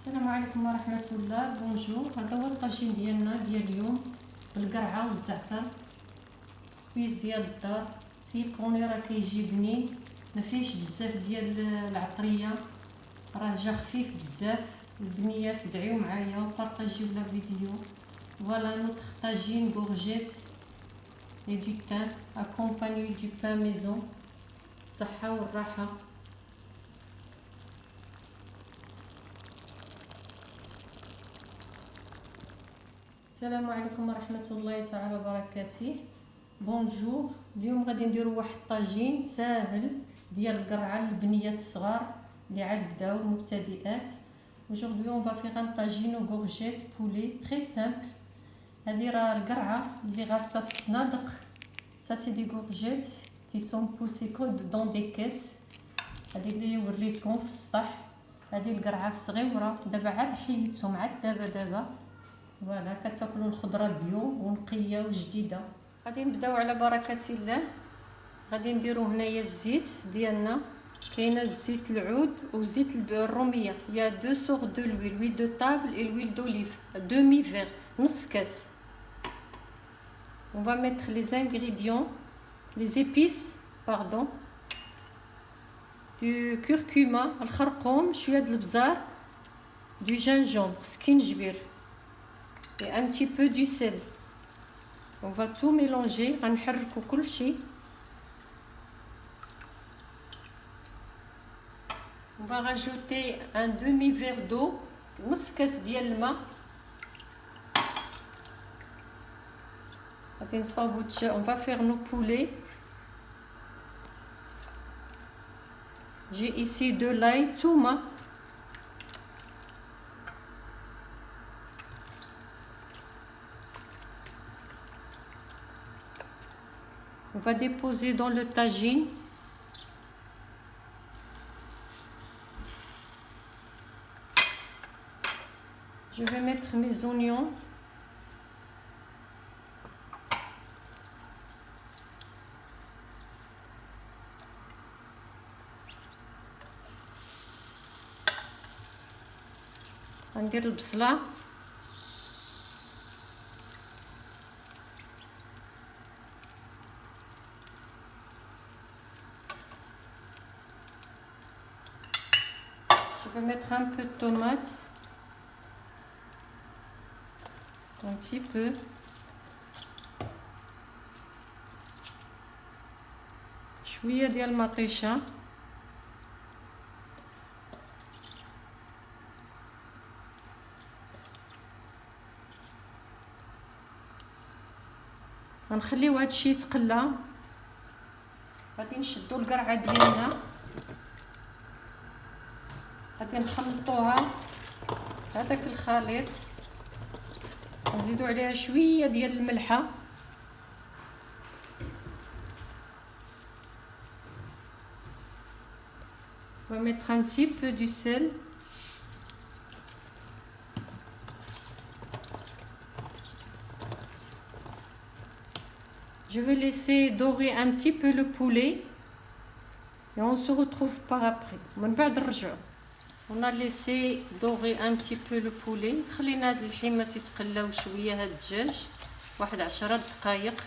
السلام عليكم ورحمة الله. بونجور. هذا هو الطاجين ديالنا ديال اليوم بالقرعة والزعتر، كويس ديال الدار. سيكوني راه كيجي بنين، ما فيهش بزاف ديال العطرية، راه جا خفيف بزاف. البنيات دعيو معايا وبارطاجيو لا فيديو. فوالا نوتر طاجين غورجيت et du thym accompagné du pain maison. الصحة والراحة. السلام عليكم ورحمة الله تعالى وبركاته. بونجور. اليوم غادي نديرو واحد الطاجين ساهل ديال القرعة للبنيات الصغار اللي عاد بداو المبتدئات. Aujourd'hui on va faire un tagine aux courgettes poulet très simple. هذه راه القرعة اللي غارسة في الصنادق. Ça c'est des courgettes qui sont poussées dans des caisses. هذيك اللي وريتكم في السطح، هذه القرعة الصغيرة. دابا عاد حيدتهم عاد دابا فوالا كتاكلوا الخضره بيو ونقيه وجديده. غادي نبداو على بركه الله. غادي نديرو هنايا الزيت ديالنا، كاينه الزيت العود وزيت الروميه. يا دو سور دو لويل دو طابل اي لويل دوليف دومي فيغ، نص كاس. on va mettre les ingrédients, les épices pardon, du curcuma الخرقوم، شويه د البزار، du gingembre سكينجبير et un petit peu du sel. On va tout mélanger. غنحركو كلشي. On va rajouter un demi verre d'eau، نص كاس ديال الماء. غادي نصاوبو. On va faire nos poulets. J'ai ici de l'ail تومه. On va déposer dans le tagine. Je vais mettre mes oignons. غندير البصلة. Je vais mettre un peu de tomate, un petit peu. شوية ديال المطيشة. غنخليو هادشي يتقلى. غادي نشدو القرعة ديالنا، غادي نخلطوها هذاك الخليط. نزيدو عليها شويه ديال الملحه. On va mettre un petit peu du sel. Je vais laisser dorer un petit peu le poulet et on se retrouve par après. من بعد نرجعو. On a laissé dorer un petit peu le poulet. خلينا هاد الحمات يتقلاو شويه. هاد الدجاج واحد 10 دقائق.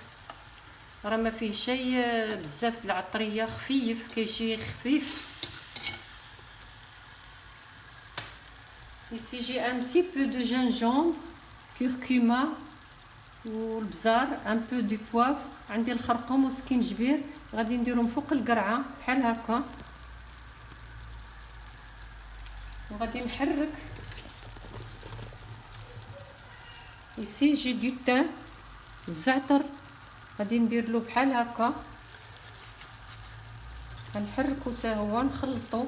راه ما فيه شيء بزاف العطريه، خفيف كيجي خفيف. ici j'ai un petit peu de gingembre, curcuma والبزار، un peu du poivre. عندي الخرقوم وسكينجبير غادي نديرهم فوق القرعه بحال هكا وغادي نحرك. ici j'ai du thym، الزعتر غادي ندير له بحال هكا. غنحركو حتى هو نخلطو.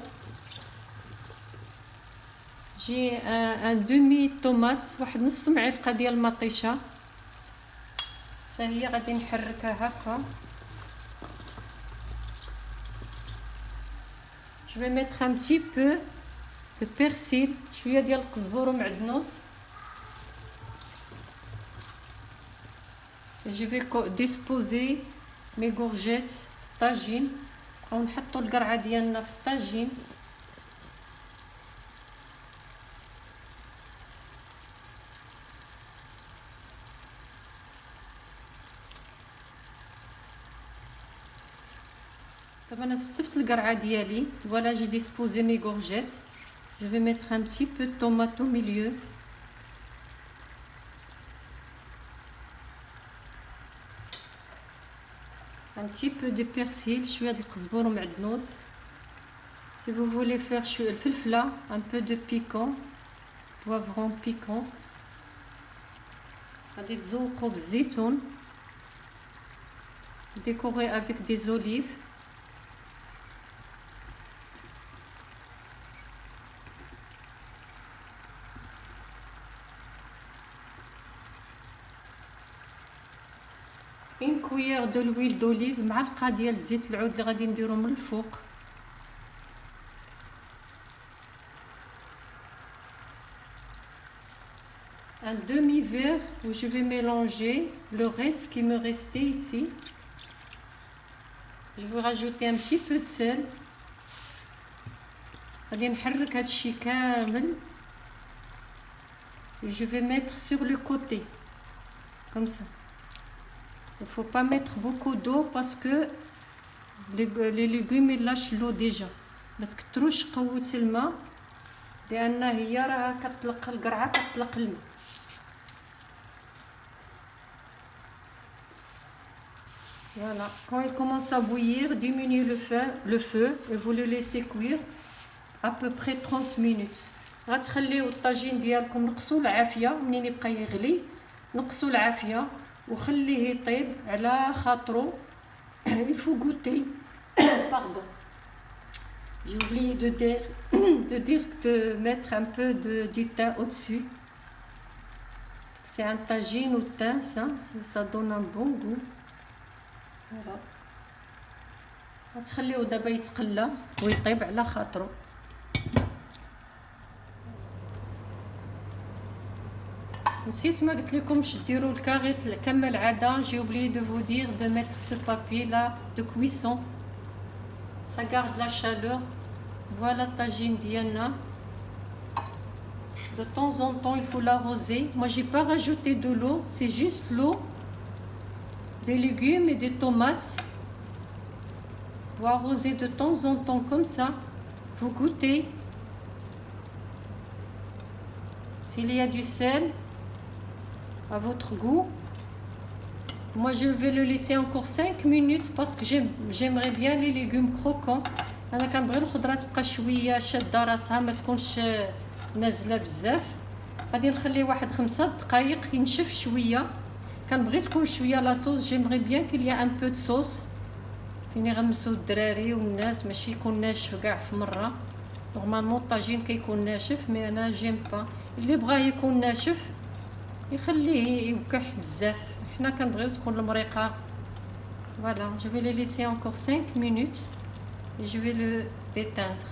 جي ان دومي طوماط، واحد نص معلقه ديال المطيشه حتى هي غادي نحركها هكا. je vais mettre un petit peu de persil، شويه ديال القزبور ومعدنوس. je vais disposer mes courgettes طاجين. ونحطوا القرعه ديالنا في الطاجين. دابا انا صفت القرعه ديالي. Voilà, j'ai disposé mes courgettes. Je vais mettre un petit peu de tomate au milieu. Un petit peu de persil, شويه د القزبر ومعدنوس. Si vous voulez faire شويه الفلفله, un peu de piquant, poivron piquant. غادي تزوقوا بالزيتون. Décorer avec des olives. Une cuillère de l'huile d'olive, معلقه ديال زيت العود اللي غادي نديرو من الفوق. Un demi-verre où je vais mélanger le reste qui me restait ici. Je vais rajouter un petit peu de sel. غادي نحرك هذا الشيء كامل. Je vais mettre sur le côté comme ça. Il ne faut pas mettre beaucoup d'eau parce que les légumes ils lâchent l'eau déjà. بس كتروش قوة الماء لأن هي راه كتطلق القرعة كتطلق الماء. Voilà, quand il commence à bouillir, diminuez le feu et vous le laissez cuire à peu près 30 minutes. غتخليو الطاجين ديالكم نقصوا العافية. منين يبقى يغلي نقصوا العافية وخليه يطيب على خاطرو. Il faut goûter. Pardon. J'ai oublié de mettre un peu du thym au-dessus. C'est un tagine au thym, ça donne un bon goût. Voilà. غتخليوه دابا يتقلى ويطيب على خاطرو. نسيت ما قلت لكمش ديروا الكاريط كما العاده. J'ai oublié de vous dire de mettre ce papier là de cuisson. Ça garde la chaleur. Voilà tagine ديالنا. De temps en temps il faut l'arroser. Moi j'ai pas rajouté de l'eau, c'est juste l'eau, des légumes et des tomates. Vous arrosez de temps en temps comme ça. Vous goûtez. S'il y a du sel à votre goût. Moi je vais le laisser encore 5 minutes parce que j'aimerais bien les légumes croquants. انا كنبغي الخضره تبقى شويه شاده راسها ما تكونش نازله بزاف. غادي نخليه واحد 5 دقائق ينشف شويه. كنبغي تكون شويه لاصوص. جيمري بيان كيل يا ان بو دو صوص فين يغمسو الدراري والناس ماشي يكون ناشف كاع في مره. نورمالمون الطاجين كيكون ناشف مي انا جيم با. اللي بغاه يكون ناشف يخليه يوكح بزاف. حنا كنبغيو تكون المريقه. Voilà, je vais les laisser encore 5 minutes et je vais le déteindre.